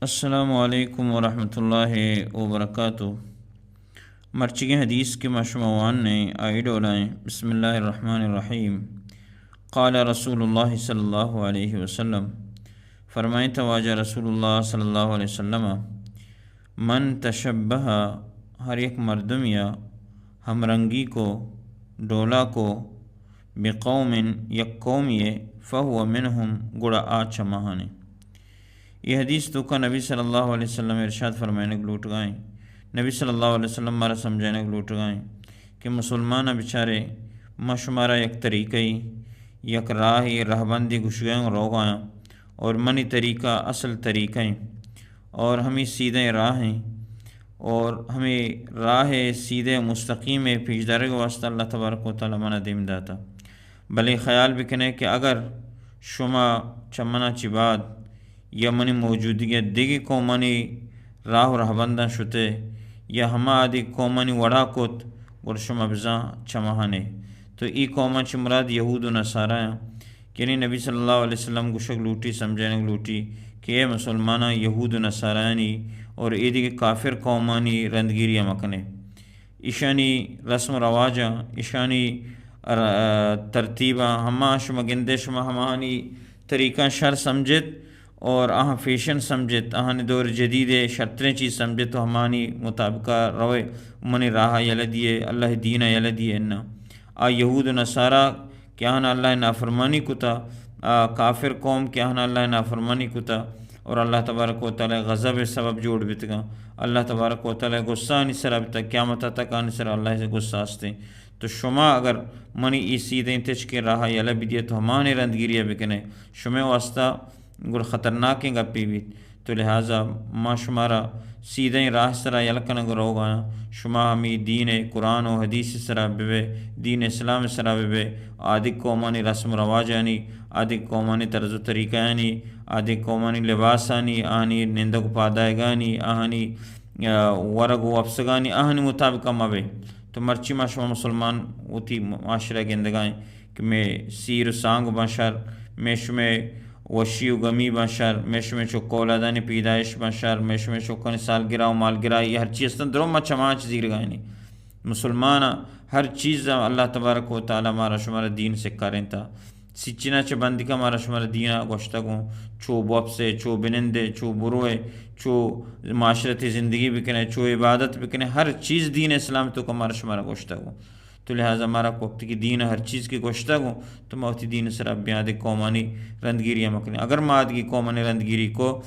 السلام علیکم ورحمۃ اللہ وبرکاتہ۔ مرچی حدیث کے مشموعان نے آئی ڈولائیں۔ بسم اللہ الرحمن الرحیم۔ قال رسول اللہ صلی اللہ علیہ وسلم، فرمائیں تواجہ رسول اللہ صلی اللہ علیہ وسلم، من تشبہ، ہر ایک مردم یا ہم رنگی کو، ڈولا کو، بقوم، یک قوم یہ، فہو منہم، گڑا آچ مہانے۔ یہ حدیث تو کا نبی صلی اللہ علیہ وسلم ارشاد فرمائنے کو لوٹ گائیں، نبی صلی اللہ علیہ وسلم مارا سمجھانے کو لوٹ گائیں کہ مسلمان بیچارے مشمارا یک طریقی یک راہی رہبندی گشگائیں رو گائیں، اور منی طریقہ اصل طریقیں، اور ہمیں سیدھے راہیں، اور ہمیں راہ سیدھے مستقیم پیش دارے کے واسطہ اللہ تبارک و تعالی منہ دیم داتا۔ بلے خیال بکنے کہ اگر شما چمنا چی بعد یا منی موجودگی دیگی قومانی راہ و رہبندہ شتے، یا ہما آدھی قومانی وڑا کت اور شما بزاں چمہانے، تو ای قومان چی مراد یہود و نصارہ ہیں۔ یعنی نبی صلی اللہ علیہ وسلم گشک لوٹی سمجھانے لوٹی کہ اے مسلمانہ یہود و نصارانی اور اے دیگی کافر قومانی رندگیری مکنے، ایشانی رسم و رواجہ، ایشانی ترتیبہ ہما شما گندے شما ہمانی طریقہ شر سمجھت اور فیشن سمجھت، دور جدید شرطیں چیز سمجھت تو ہمانی مطابقہ روے منی راہ یلدیے اللہ دینہ یلدیے انہا یہود و نصارہ کیا اللہ نافرمانی کتا، کافر قوم کیا اللہ نافرمانی کتا، اور اللہ تبارک و تعالی غضب سبب جوڑ بیتگا، اللہ تبارک و تعالی غصہ آنی سر اب تک قیامت تک آنی سر اللہ سے غصہ آستے۔ تو شما اگر منی ای سیدھیں تچ کے راہ یلا بھی دیے تو ہمانے رندگیریہ بکنے شما واسطہ گر خطرناکیں گا پی بیت، تو لہٰذا ما شمارا سیدھیں راہ سرا یلکن گر ہو گایا، شما ہمیں دین قرآن و حدیث سرا بے دین اسلام سرا بے آدھی قومانی رسم و رواجانی، آدھی قومانی طرز و طریقانی، آدھی قومانی لباسانی، آہنی نندگ پادائگانی، آہنی ورگ و افسگانی، آہنی مطابقہ مبے۔ تو مرچی ما شما مسلمان ہوتی معاشرہ گندگائیں کہ میں سیر و سانگ بشر، میں شما وشی و غمی بشر، میں شما چو کولادانی پیدائش بشر، میں شما چو کنی سالگرہ و مالگرہ، یہ ہر چیز دروں ما چماچ زیر گائنی مسلمان ہر چیز اللہ تبارک و تعالی مارا شمارا دین سے کریں تا سچنا چ بندی کا مارا شمارا دینہ گوشتگوں چو بوب سے چو بنندے چو بروئے چو معاشرتی زندگی بکنے چو عبادت بکنے ہر چیز دین اسلام تو کا مارا شمارا گوشتگوں، تو لہٰذا ہمارا وقت کی دین ہر چیز کی گوشتگوں تو موتی دین سر اب بیادی قومانی رندگیری مکنے، اگر مادگی قومانی رندگیری کو